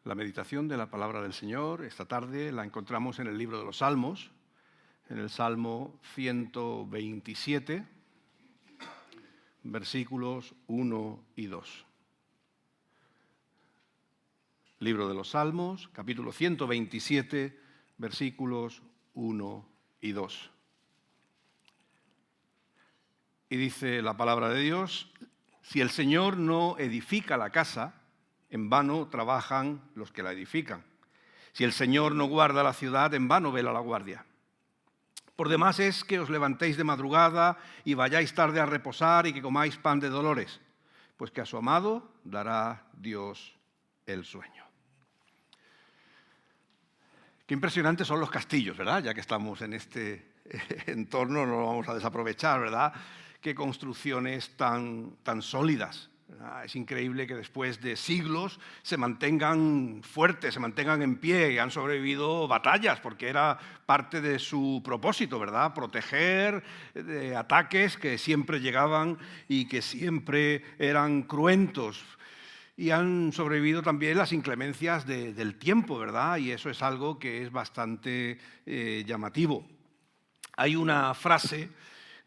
La meditación de la palabra del Señor esta tarde la encontramos en el libro de los Salmos, en el Salmo 127, versículos 1 y 2. Libro de los Salmos, capítulo 127, versículos 1 y 2. Y dice la palabra de Dios: si el Señor no edifica la casa, en vano trabajan los que la edifican. Si el Señor no guarda la ciudad, en vano vela la guardia. Por demás es que os levantéis de madrugada y vayáis tarde a reposar y que comáis pan de dolores, pues que a su amado dará Dios el sueño. Qué impresionantes son los castillos, ¿verdad? Ya que estamos en este entorno, no lo vamos a desaprovechar, ¿verdad? Qué construcciones tan sólidas. Es increíble que después de siglos se mantengan fuertes, se mantengan en pie y han sobrevivido batallas, porque era parte de su propósito, ¿verdad? Proteger de ataques que siempre llegaban y que siempre eran cruentos. Y han sobrevivido también las inclemencias del tiempo, ¿verdad? Y eso es algo que es bastante llamativo. Hay una frase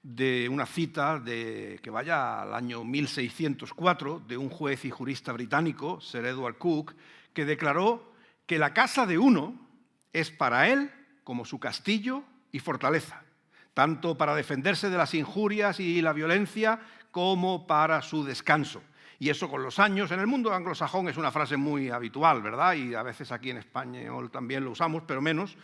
de una cita que vaya al año 1604 de un juez y jurista británico, Sir Edward Coke, que declaró que la casa de uno es para él como su castillo y fortaleza, tanto para defenderse de las injurias y la violencia como para su descanso. Y eso con los años, en el mundo anglosajón es una frase muy habitual, ¿verdad? Y a veces aquí en español también lo usamos, pero menos.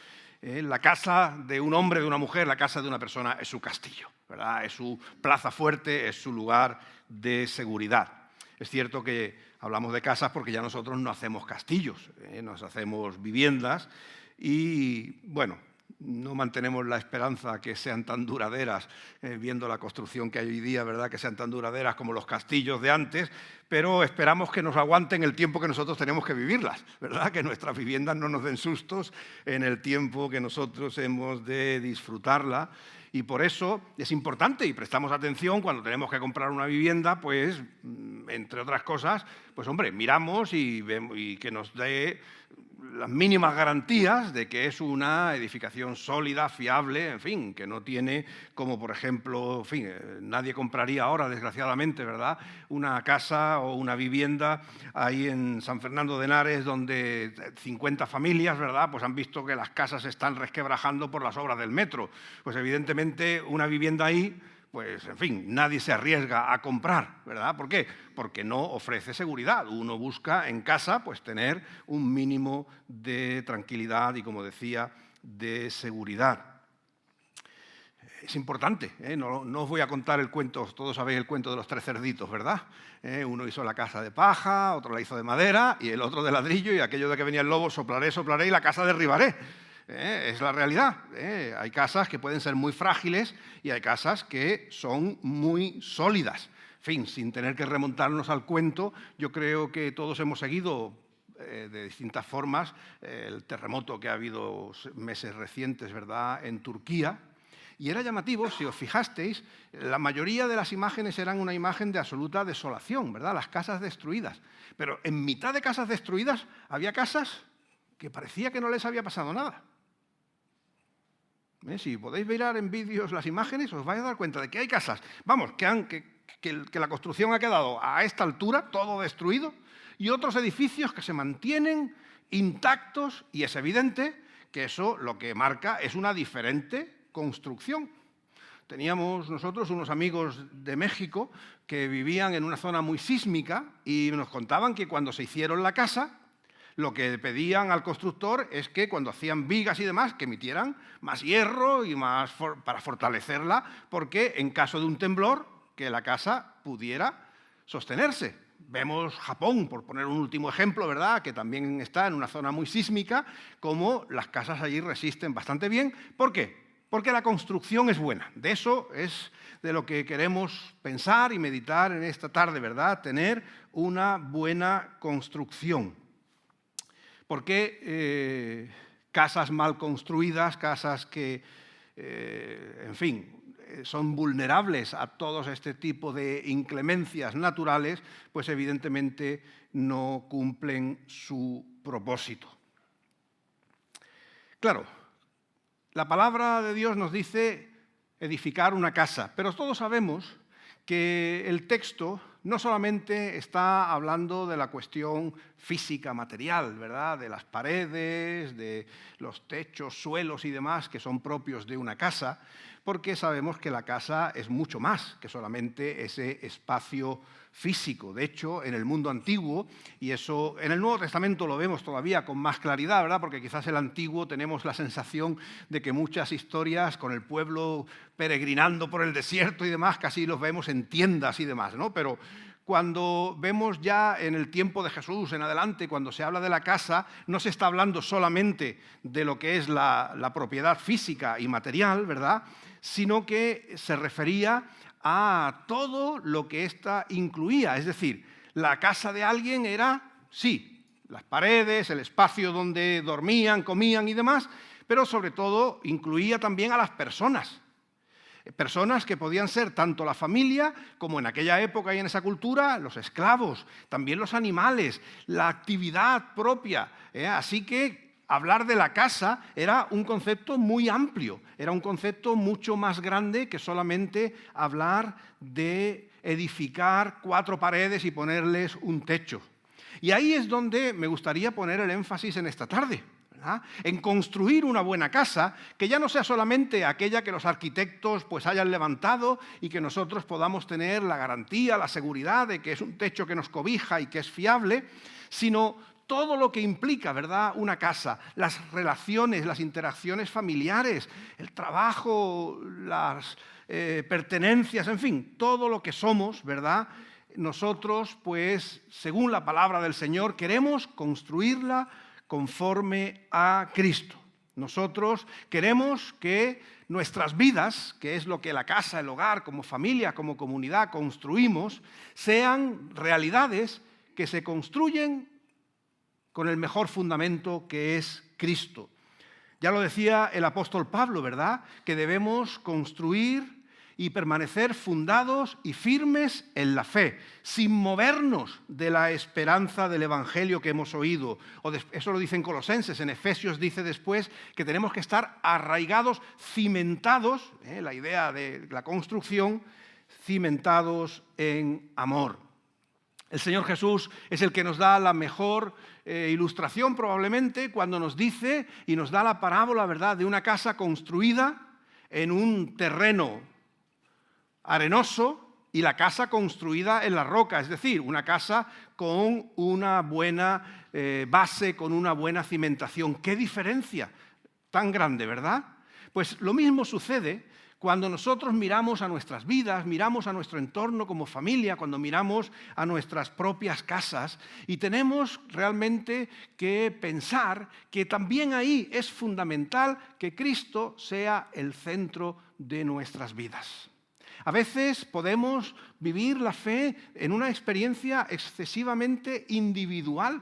La casa de un hombre, de una mujer, la casa de una persona es su castillo, ¿verdad? Es su plaza fuerte, es su lugar de seguridad. Es cierto que hablamos de casas porque ya nosotros no hacemos castillos, nos hacemos viviendas y, bueno, no mantenemos la esperanza que sean tan duraderas, viendo la construcción que hay hoy día, ¿verdad? Que sean tan duraderas como los castillos de antes, pero esperamos que nos aguanten el tiempo que nosotros tenemos que vivirlas, ¿verdad? Que nuestras viviendas no nos den sustos en el tiempo que nosotros hemos de disfrutarla. Y por eso es importante y prestamos atención cuando tenemos que comprar una vivienda, pues, entre otras cosas, pues hombre, miramos y vemos y que nos dé las mínimas garantías de que es una edificación sólida, fiable, en fin, que no tiene como, por ejemplo, en fin, nadie compraría ahora, desgraciadamente, ¿verdad?, una casa o una vivienda ahí en San Fernando de Henares donde 50 familias, ¿verdad?, pues han visto que las casas se están resquebrajando por las obras del metro. Pues evidentemente una vivienda ahí, pues, en fin, nadie se arriesga a comprar, ¿verdad? ¿Por qué? Porque no ofrece seguridad. Uno busca en casa, pues, tener un mínimo de tranquilidad y, como decía, de seguridad. Es importante, ¿eh? No os voy a contar el cuento, todos sabéis el cuento de los 3 cerditos, ¿verdad? Uno hizo la casa de paja, otro la hizo de madera y el otro de ladrillo, y aquello de que venía el lobo, soplaré, soplaré y la casa derribaré. Es la realidad. Hay casas que pueden ser muy frágiles y hay casas que son muy sólidas. En fin, sin tener que remontarnos al cuento, yo creo que todos hemos seguido de distintas formas el terremoto que ha habido meses recientes, ¿verdad?, en Turquía. Y era llamativo, si os fijasteis, la mayoría de las imágenes eran una imagen de absoluta desolación, ¿verdad?, las casas destruidas. Pero en mitad de casas destruidas había casas que parecía que no les había pasado nada. Si podéis mirar en vídeos las imágenes, os vais a dar cuenta de que hay casas, vamos, que la construcción ha quedado a esta altura, todo destruido, y otros edificios que se mantienen intactos, y es evidente que eso lo que marca es una diferente construcción. Teníamos nosotros unos amigos de México que vivían en una zona muy sísmica y nos contaban que cuando se hicieron la casa, lo que pedían al constructor es que cuando hacían vigas y demás, que emitieran más hierro y más para fortalecerla, porque en caso de un temblor, que la casa pudiera sostenerse. Vemos Japón, por poner un último ejemplo, ¿verdad?, que también está en una zona muy sísmica, como las casas allí resisten bastante bien. ¿Por qué? Porque la construcción es buena. De eso es de lo que queremos pensar y meditar en esta tarde, ¿verdad?, tener una buena construcción. ¿Por qué casas mal construidas, casas que, en fin, son vulnerables a todos este tipo de inclemencias naturales, pues evidentemente no cumplen su propósito. Claro, la palabra de Dios nos dice edificar una casa, pero todos sabemos que el texto no solamente está hablando de la cuestión física, material, ¿verdad? De las paredes, de los techos, suelos y demás que son propios de una casa, porque sabemos que la casa es mucho más que solamente ese espacio físico. De hecho, en el mundo antiguo, y eso en el Nuevo Testamento lo vemos todavía con más claridad, ¿verdad? Porque quizás el antiguo tenemos la sensación de que muchas historias con el pueblo peregrinando por el desierto y demás, casi los vemos en tiendas y demás, ¿no? Pero cuando vemos ya en el tiempo de Jesús en adelante, cuando se habla de la casa, no se está hablando solamente de lo que es la propiedad física y material, ¿verdad? Sino que se refería a todo lo que ésta incluía. Es decir, la casa de alguien era, sí, las paredes, el espacio donde dormían, comían y demás, pero sobre todo incluía también a las personas. Personas que podían ser tanto la familia como en aquella época y en esa cultura los esclavos, también los animales, la actividad propia. Así que hablar de la casa era un concepto muy amplio, era un concepto mucho más grande que solamente hablar de edificar 4 paredes y ponerles un techo. Y ahí es donde me gustaría poner el énfasis en esta tarde, ¿verdad? En construir una buena casa que ya no sea solamente aquella que los arquitectos pues hayan levantado y que nosotros podamos tener la garantía, la seguridad de que es un techo que nos cobija y que es fiable, sino todo lo que implica, ¿verdad?, una casa, las relaciones, las interacciones familiares, el trabajo, las pertenencias, en fin, todo lo que somos, ¿verdad? Nosotros, pues, según la palabra del Señor, queremos construirla conforme a Cristo. Nosotros queremos que nuestras vidas, que es lo que la casa, el hogar, como familia, como comunidad construimos, sean realidades que se construyen con el mejor fundamento que es Cristo. Ya lo decía el apóstol Pablo, ¿verdad? Que debemos construir y permanecer fundados y firmes en la fe, sin movernos de la esperanza del Evangelio que hemos oído. Eso lo dice en Colosenses, en Efesios dice después que tenemos que estar arraigados, cimentados, la idea de la construcción, cimentados en amor. El Señor Jesús es el que nos da la mejor ilustración probablemente cuando nos dice y nos da la parábola, ¿verdad?, de una casa construida en un terreno arenoso y la casa construida en la roca, es decir, una casa con una buena base, con una buena cimentación. ¡Qué diferencia tan grande!, ¿verdad? Pues lo mismo sucede cuando nosotros miramos a nuestras vidas, miramos a nuestro entorno como familia, cuando miramos a nuestras propias casas y tenemos realmente que pensar que también ahí es fundamental que Cristo sea el centro de nuestras vidas. A veces podemos vivir la fe en una experiencia excesivamente individual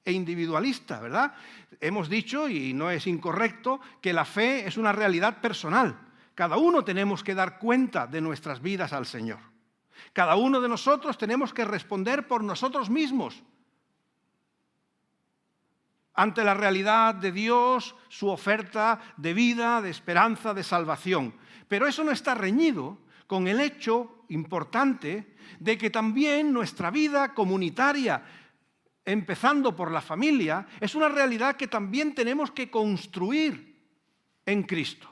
e individualista, ¿verdad? Hemos dicho, y no es incorrecto, que la fe es una realidad personal. Cada uno tenemos que dar cuenta de nuestras vidas al Señor. Cada uno de nosotros tenemos que responder por nosotros mismos ante la realidad de Dios, su oferta de vida, de esperanza, de salvación. Pero eso no está reñido con el hecho importante de que también nuestra vida comunitaria, empezando por la familia, es una realidad que también tenemos que construir en Cristo.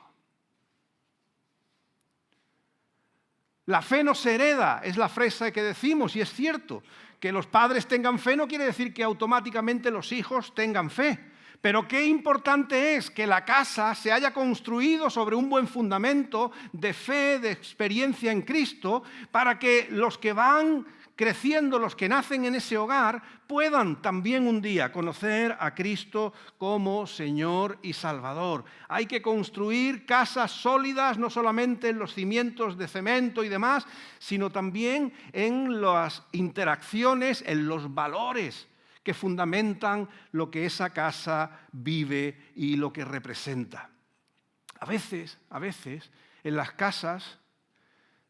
La fe no se hereda, es la frase que decimos, y es cierto. Que los padres tengan fe no quiere decir que automáticamente los hijos tengan fe. Pero qué importante es que la casa se haya construido sobre un buen fundamento de fe, de experiencia en Cristo, para que los que van creciendo, los que nacen en ese hogar, puedan también un día conocer a Cristo como Señor y Salvador. Hay que construir casas sólidas, no solamente en los cimientos de cemento y demás, sino también en las interacciones, en los valores que fundamentan lo que esa casa vive y lo que representa. A veces, en las casas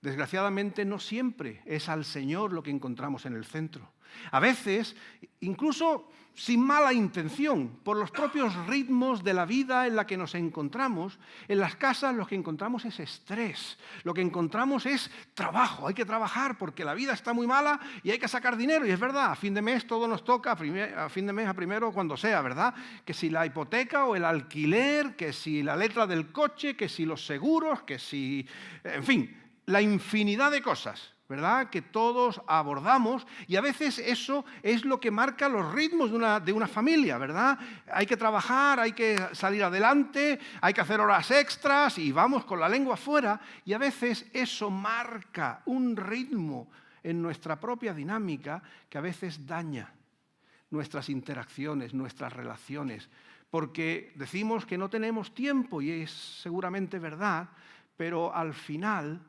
Desgraciadamente no siempre es al Señor lo que encontramos en el centro. A veces, incluso sin mala intención, por los propios ritmos de la vida en la que nos encontramos, en las casas lo que encontramos es estrés, lo que encontramos es trabajo. Hay que trabajar porque la vida está muy mala y hay que sacar dinero. Y es verdad, a fin de mes todo nos toca, a fin de mes a primero cuando sea, ¿verdad? Que si la hipoteca o el alquiler, que si la letra del coche, que si los seguros, que si... En fin, la infinidad de cosas, ¿verdad?, que todos abordamos, y a veces eso es lo que marca los ritmos de una familia, ¿verdad? Hay que trabajar, hay que salir adelante, hay que hacer horas extras y vamos con la lengua afuera, y a veces eso marca un ritmo en nuestra propia dinámica que a veces daña nuestras interacciones, nuestras relaciones, porque decimos que no tenemos tiempo, y es seguramente verdad, pero al final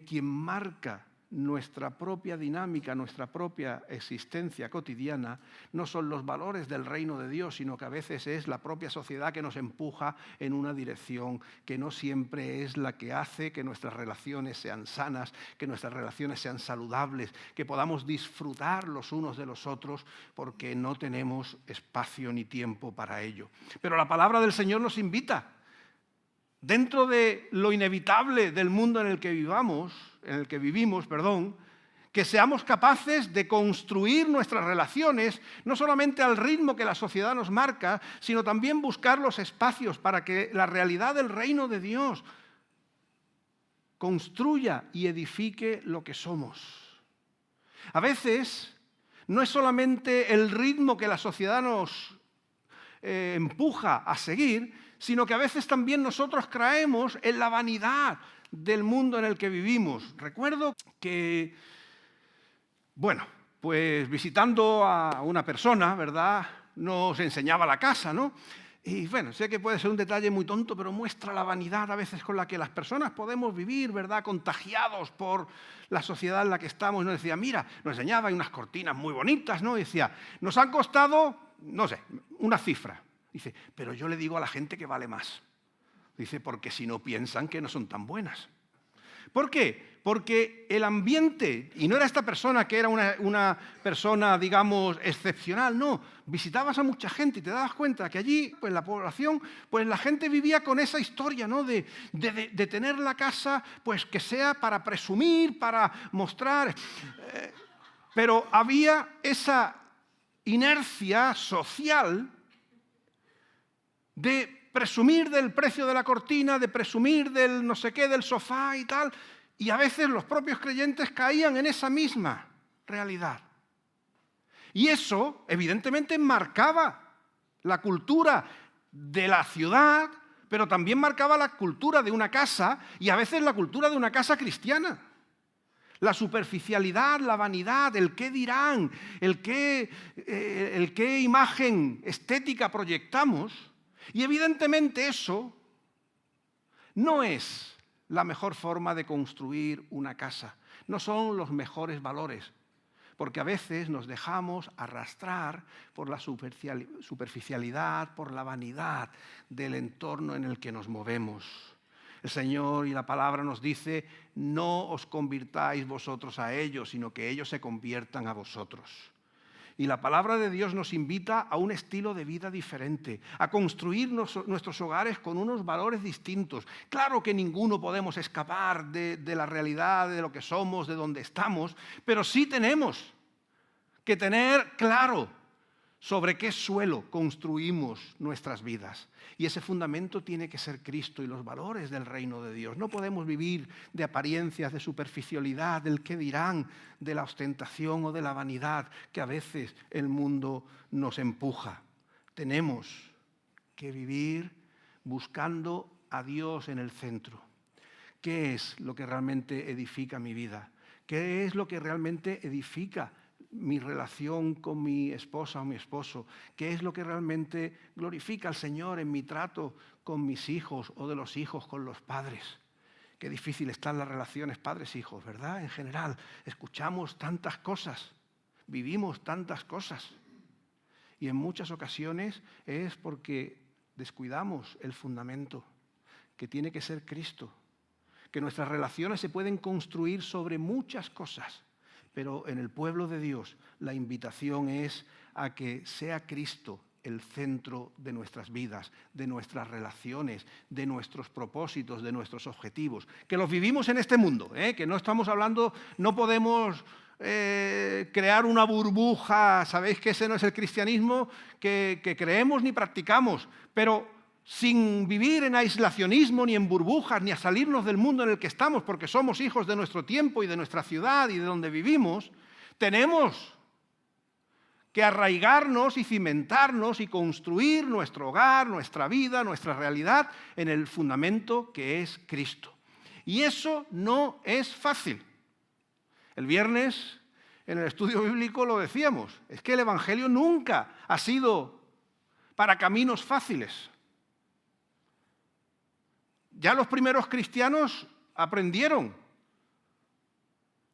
quien marca nuestra propia dinámica, nuestra propia existencia cotidiana, no son los valores del reino de Dios, sino que a veces es la propia sociedad que nos empuja en una dirección que no siempre es la que hace que nuestras relaciones sean sanas, que nuestras relaciones sean saludables, que podamos disfrutar los unos de los otros, porque no tenemos espacio ni tiempo para ello. Pero la palabra del Señor nos invita, dentro de lo inevitable del mundo en el que vivimos, que seamos capaces de construir nuestras relaciones, no solamente al ritmo que la sociedad nos marca, sino también buscar los espacios para que la realidad del reino de Dios construya y edifique lo que somos. A veces no es solamente el ritmo que la sociedad nos empuja a seguir, sino que a veces también nosotros caemos en la vanidad del mundo en el que vivimos. Recuerdo que, pues visitando a una persona, ¿verdad?, nos enseñaba la casa, ¿no? Y sé que puede ser un detalle muy tonto, pero muestra la vanidad a veces con la que las personas podemos vivir, ¿verdad?, contagiados por la sociedad en la que estamos. Y nos decía, mira, nos enseñaba, hay unas cortinas muy bonitas, ¿no? Y decía, nos han costado, no sé, una cifra. Dice, pero yo le digo a la gente que vale más. Dice, porque si no piensan que no son tan buenas. ¿Por qué? Porque el ambiente, y no era esta persona que era una persona, digamos, excepcional, no, visitabas a mucha gente y te dabas cuenta que allí, pues la población, pues la gente vivía con esa historia, ¿no?, de tener la casa, pues que sea para presumir, para mostrar, pero había esa inercia social de presumir del precio de la cortina, de presumir del no sé qué, del sofá y tal, y a veces los propios creyentes caían en esa misma realidad. Y eso, evidentemente, marcaba la cultura de la ciudad, pero también marcaba la cultura de una casa, y a veces la cultura de una casa cristiana. La superficialidad, la vanidad, el qué dirán, el qué imagen estética proyectamos. Y evidentemente eso no es la mejor forma de construir una casa. No son los mejores valores, porque a veces nos dejamos arrastrar por la superficialidad, por la vanidad del entorno en el que nos movemos. El Señor y la palabra nos dice, no os convirtáis vosotros a ellos, sino que ellos se conviertan a vosotros. Y la palabra de Dios nos invita a un estilo de vida diferente, a construir nuestros hogares con unos valores distintos. Claro que ninguno podemos escapar de la realidad, de lo que somos, de donde estamos, pero sí tenemos que tener claro sobre qué suelo construimos nuestras vidas. Y ese fundamento tiene que ser Cristo y los valores del reino de Dios. No podemos vivir de apariencias, de superficialidad, del qué dirán, de la ostentación o de la vanidad que a veces el mundo nos empuja. Tenemos que vivir buscando a Dios en el centro. ¿Qué es lo que realmente edifica mi vida? ¿Qué es lo que realmente edifica mi relación con mi esposa o mi esposo? ¿Qué es lo que realmente glorifica al Señor en mi trato con mis hijos o de los hijos con los padres? Qué difícil están las relaciones padres-hijos, ¿verdad? En general, escuchamos tantas cosas, vivimos tantas cosas. Y en muchas ocasiones es porque descuidamos el fundamento, que tiene que ser Cristo. que nuestras relaciones se pueden construir sobre muchas cosas, pero en el pueblo de Dios la invitación es a que sea Cristo el centro de nuestras vidas, de nuestras relaciones, de nuestros propósitos, de nuestros objetivos, que los vivimos en este mundo, que no estamos hablando, no podemos crear una burbuja, sabéis que ese no es el cristianismo que creemos ni practicamos, pero sin vivir en aislacionismo, ni en burbujas, ni a salirnos del mundo en el que estamos, porque somos hijos de nuestro tiempo y de nuestra ciudad y de donde vivimos, tenemos que arraigarnos y cimentarnos y construir nuestro hogar, nuestra vida, nuestra realidad en el fundamento que es Cristo. Y eso no es fácil. El viernes en el estudio bíblico lo decíamos, es que el Evangelio nunca ha sido para caminos fáciles. Ya los primeros cristianos aprendieron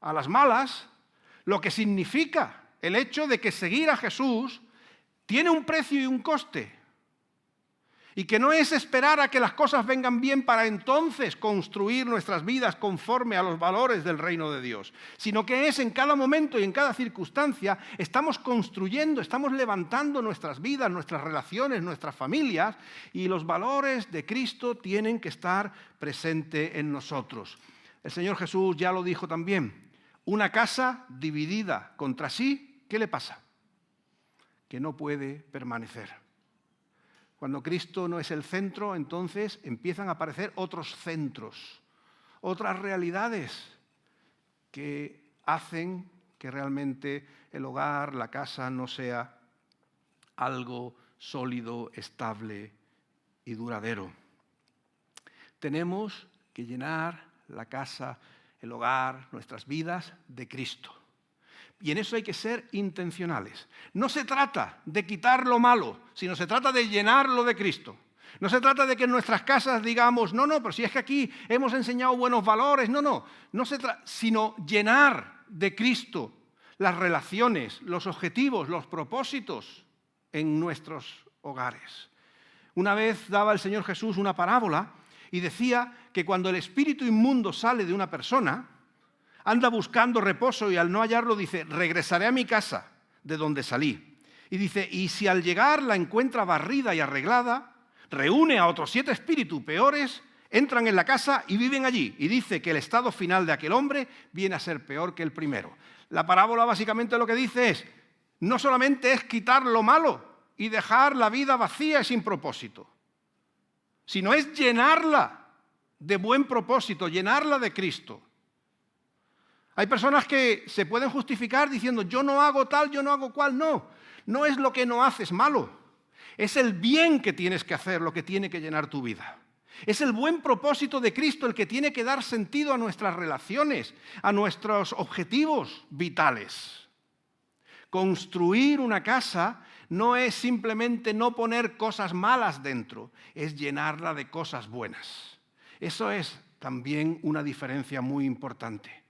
a las malas lo que significa el hecho de que seguir a Jesús tiene un precio y un coste. Y que no es esperar a que las cosas vengan bien para entonces construir nuestras vidas conforme a los valores del reino de Dios, sino que es en cada momento y en cada circunstancia estamos construyendo, estamos levantando nuestras vidas, nuestras relaciones, nuestras familias, y los valores de Cristo tienen que estar presentes en nosotros. El Señor Jesús ya lo dijo también, una casa dividida contra sí, ¿qué le pasa? Que no puede permanecer. Cuando Cristo no es el centro, entonces empiezan a aparecer otros centros, otras realidades que hacen que realmente el hogar, la casa, no sea algo sólido, estable y duradero. Tenemos que llenar la casa, el hogar, nuestras vidas de Cristo. Y en eso hay que ser intencionales. No se trata de quitar lo malo, sino se trata de llenarlo de Cristo. No se trata de que en nuestras casas digamos, no, pero si es que aquí hemos enseñado buenos valores, no se trata, sino llenar de Cristo las relaciones, los objetivos, los propósitos en nuestros hogares. Una vez daba el Señor Jesús una parábola y decía que cuando el espíritu inmundo sale de una persona, anda buscando reposo y al no hallarlo dice, regresaré a mi casa de donde salí. Y dice, y si al llegar la encuentra barrida y arreglada, reúne a otros 7 espíritus peores, entran en la casa y viven allí. Y dice que el estado final de aquel hombre viene a ser peor que el primero. La parábola básicamente lo que dice es, no solamente es quitar lo malo y dejar la vida vacía y sin propósito, sino es llenarla de buen propósito, llenarla de Cristo. Hay personas que se pueden justificar diciendo, yo no hago tal, yo no hago cual. No es lo que no haces malo. Es el bien que tienes que hacer lo que tiene que llenar tu vida. Es el buen propósito de Cristo el que tiene que dar sentido a nuestras relaciones, a nuestros objetivos vitales. Construir una casa no es simplemente no poner cosas malas dentro, es llenarla de cosas buenas. Eso es también una diferencia muy importante.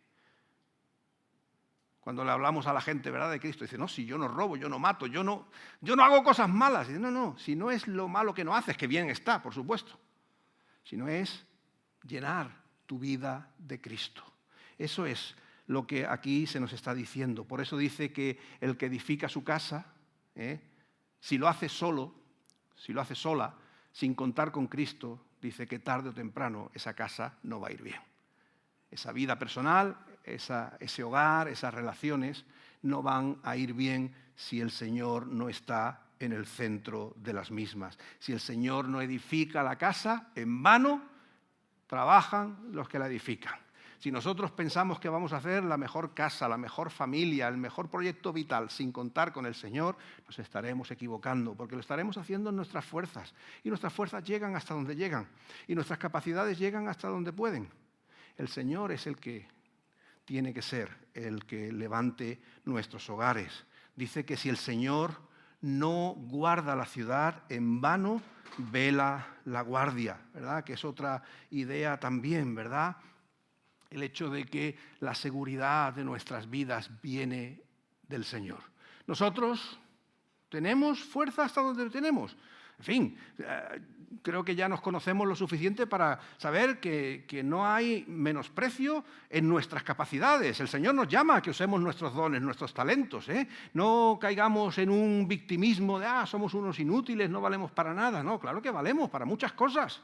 Cuando le hablamos a la gente, ¿verdad?, de Cristo, dice, no, si yo no robo, yo no mato, yo no hago cosas malas. Dice, no, si no es lo malo que no haces, que bien está, por supuesto, sino es llenar tu vida de Cristo. Eso es lo que aquí se nos está diciendo. Por eso dice que el que edifica su casa, si lo hace solo, si lo hace sola, sin contar con Cristo, dice que tarde o temprano esa casa no va a ir bien. Esa vida personal, ese hogar, esas relaciones no van a ir bien si el Señor no está en el centro de las mismas. Si el Señor no edifica la casa, en vano trabajan los que la edifican. Si nosotros pensamos que vamos a hacer la mejor casa, la mejor familia, el mejor proyecto vital sin contar con el Señor, nos estaremos equivocando, porque lo estaremos haciendo en nuestras fuerzas. Y nuestras fuerzas llegan hasta donde llegan. Y nuestras capacidades llegan hasta donde pueden. El Señor es el que tiene que ser el que levante nuestros hogares. Dice que si el Señor no guarda la ciudad, en vano vela la guardia, ¿verdad? Que es otra idea también, ¿verdad? El hecho de que la seguridad de nuestras vidas viene del Señor. Nosotros tenemos fuerza hasta donde tenemos. En fin, creo que ya nos conocemos lo suficiente para saber que no hay menosprecio en nuestras capacidades. El Señor nos llama a que usemos nuestros dones, nuestros talentos. No caigamos en un victimismo de, somos unos inútiles, no valemos para nada. No, claro que valemos para muchas cosas.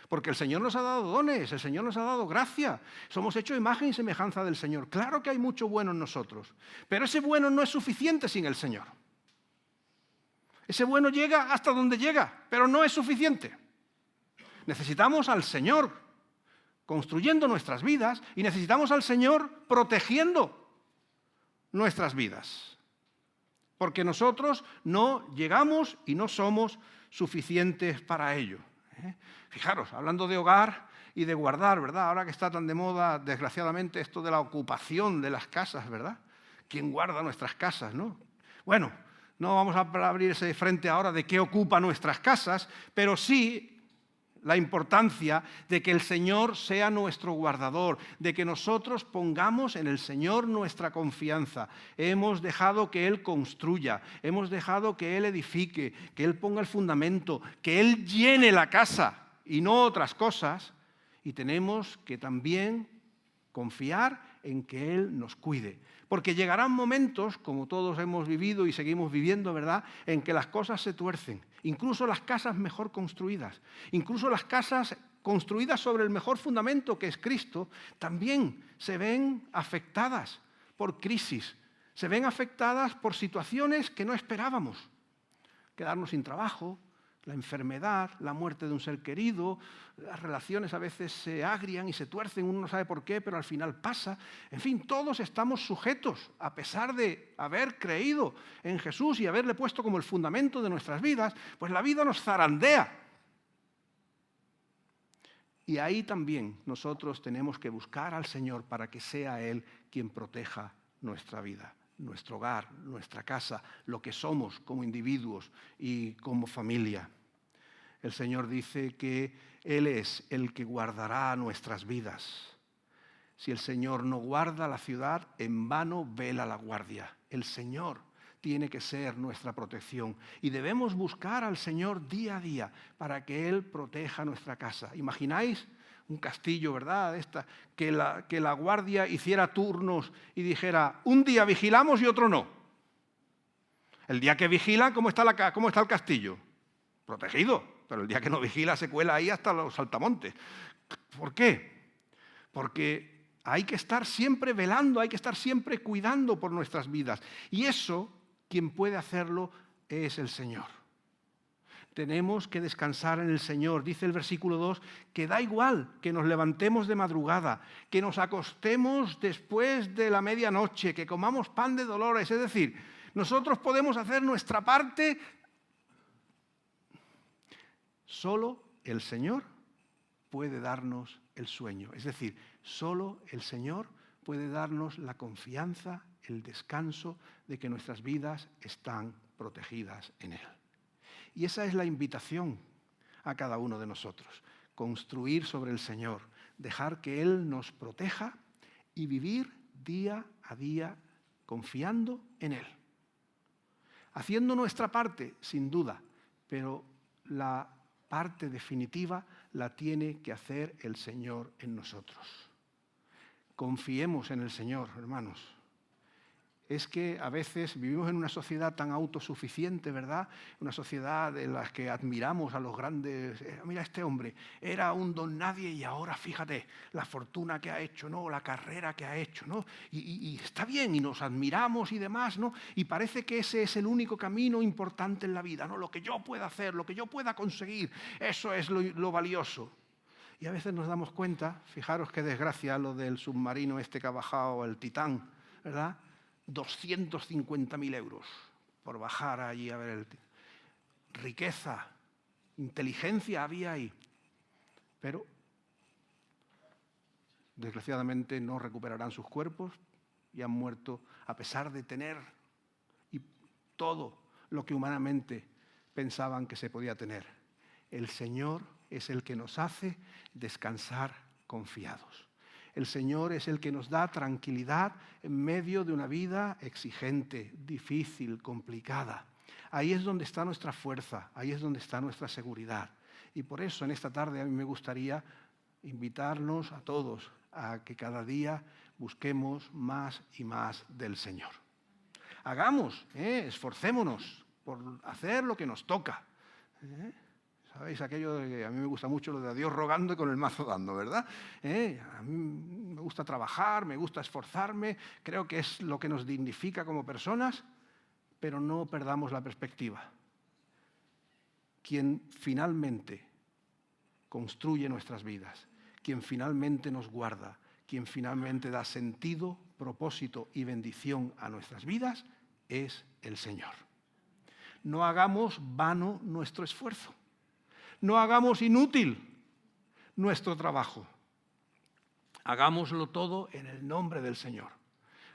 Porque el Señor nos ha dado dones, el Señor nos ha dado gracia. Somos hechos imagen y semejanza del Señor. Claro que hay mucho bueno en nosotros. Pero ese bueno no es suficiente sin el Señor. Ese bueno llega hasta donde llega, pero no es suficiente. Necesitamos al Señor construyendo nuestras vidas y necesitamos al Señor protegiendo nuestras vidas. Porque nosotros no llegamos y no somos suficientes para ello. Fijaros, hablando de hogar y de guardar, ¿verdad? Ahora que está tan de moda, desgraciadamente, esto de la ocupación de las casas, ¿verdad? ¿Quién guarda nuestras casas, no? Bueno, no vamos a abrir ese frente ahora de qué ocupa nuestras casas, pero sí la importancia de que el Señor sea nuestro guardador, de que nosotros pongamos en el Señor nuestra confianza. Hemos dejado que Él construya, hemos dejado que Él edifique, que Él ponga el fundamento, que Él llene la casa y no otras cosas, y tenemos que también confiar en que Él nos cuide. Porque llegarán momentos, como todos hemos vivido y seguimos viviendo, ¿verdad?, en que las cosas se tuercen. Incluso las casas mejor construidas, incluso las casas construidas sobre el mejor fundamento que es Cristo, también se ven afectadas por crisis, se ven afectadas por situaciones que no esperábamos. Quedarnos sin trabajo, la enfermedad, la muerte de un ser querido, las relaciones a veces se agrian y se tuercen, uno no sabe por qué, pero al final pasa. En fin, todos estamos sujetos, a pesar de haber creído en Jesús y haberle puesto como el fundamento de nuestras vidas, pues la vida nos zarandea. Y ahí también nosotros tenemos que buscar al Señor para que sea Él quien proteja nuestra vida, nuestro hogar, nuestra casa, lo que somos como individuos y como familia. El Señor dice que Él es el que guardará nuestras vidas. Si el Señor no guarda la ciudad, en vano vela la guardia. El Señor tiene que ser nuestra protección y debemos buscar al Señor día a día para que Él proteja nuestra casa. ¿Imagináis un castillo, verdad? Que la guardia hiciera turnos y dijera, un día vigilamos y otro no. El día que vigilan, ¿cómo está el castillo? Protegido. Pero el día que no vigila se cuela ahí hasta los saltamontes. ¿Por qué? Porque hay que estar siempre velando, hay que estar siempre cuidando por nuestras vidas. Y eso, quien puede hacerlo es el Señor. Tenemos que descansar en el Señor. Dice el versículo 2 que da igual que nos levantemos de madrugada, que nos acostemos después de la medianoche, que comamos pan de dolores. Es decir, nosotros podemos hacer nuestra parte. Solo el Señor puede darnos el sueño. Es decir, solo el Señor puede darnos la confianza, el descanso de que nuestras vidas están protegidas en Él. Y esa es la invitación a cada uno de nosotros. Construir sobre el Señor, dejar que Él nos proteja y vivir día a día confiando en Él. Haciendo nuestra parte, sin duda, pero la parte definitiva la tiene que hacer el Señor en nosotros. Confiemos en el Señor, hermanos. Es que a veces vivimos en una sociedad tan autosuficiente, ¿verdad? Una sociedad en la que admiramos a los grandes. Mira, este hombre era un don nadie y ahora fíjate la fortuna que ha hecho, ¿no? La carrera que ha hecho, ¿no? Y está bien y nos admiramos y demás, ¿no? Y parece que ese es el único camino importante en la vida, ¿no? Lo que yo pueda hacer, lo que yo pueda conseguir, eso es lo valioso. Y a veces nos damos cuenta, fijaros qué desgracia lo del submarino este que ha bajado, el Titán, ¿verdad? 250.000 euros por bajar allí a ver riqueza, inteligencia había ahí. Pero, desgraciadamente, no recuperarán sus cuerpos y han muerto a pesar de tener y todo lo que humanamente pensaban que se podía tener. El Señor es el que nos hace descansar confiados. El Señor es el que nos da tranquilidad en medio de una vida exigente, difícil, complicada. Ahí es donde está nuestra fuerza, ahí es donde está nuestra seguridad. Y por eso en esta tarde a mí me gustaría invitarnos a todos a que cada día busquemos más y más del Señor. Hagamos, esforcémonos por hacer lo que nos toca. ¿Sabéis aquello de que a mí me gusta mucho lo de a Dios rogando y con el mazo dando, ¿verdad? A mí me gusta trabajar, me gusta esforzarme, creo que es lo que nos dignifica como personas, pero no perdamos la perspectiva. Quien finalmente construye nuestras vidas, quien finalmente nos guarda, quien finalmente da sentido, propósito y bendición a nuestras vidas, es el Señor. No hagamos vano nuestro esfuerzo. No hagamos inútil nuestro trabajo. Hagámoslo todo en el nombre del Señor,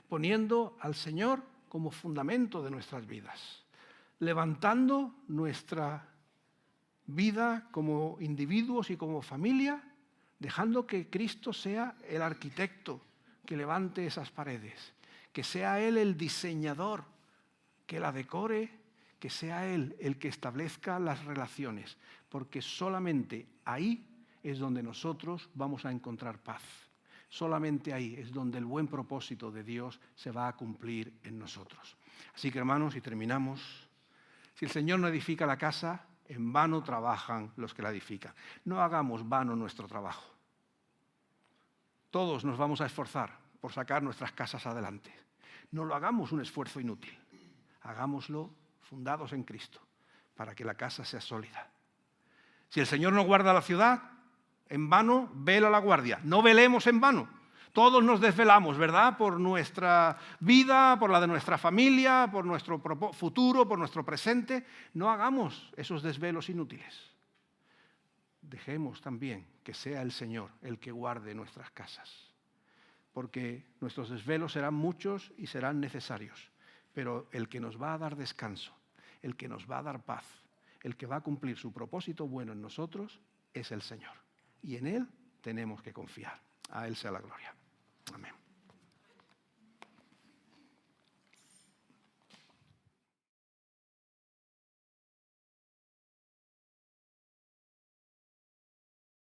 poniendo al Señor como fundamento de nuestras vidas, levantando nuestra vida como individuos y como familia, dejando que Cristo sea el arquitecto que levante esas paredes, que sea Él el diseñador, que la decore, que sea Él el que establezca las relaciones, porque solamente ahí es donde nosotros vamos a encontrar paz. Solamente ahí es donde el buen propósito de Dios se va a cumplir en nosotros. Así que, hermanos, y terminamos, si el Señor no edifica la casa, en vano trabajan los que la edifican. No hagamos vano nuestro trabajo. Todos nos vamos a esforzar por sacar nuestras casas adelante. No lo hagamos un esfuerzo inútil. Hagámoslo fundados en Cristo, para que la casa sea sólida. Si el Señor no guarda la ciudad, en vano vela la guardia. No velemos en vano. Todos nos desvelamos, ¿verdad? Por nuestra vida, por la de nuestra familia, por nuestro futuro, por nuestro presente. No hagamos esos desvelos inútiles. Dejemos también que sea el Señor el que guarde nuestras casas, porque nuestros desvelos serán muchos y serán necesarios, pero el que nos va a dar descanso, el que nos va a dar paz, el que va a cumplir su propósito bueno en nosotros es el Señor. Y en Él tenemos que confiar. A Él sea la gloria. Amén.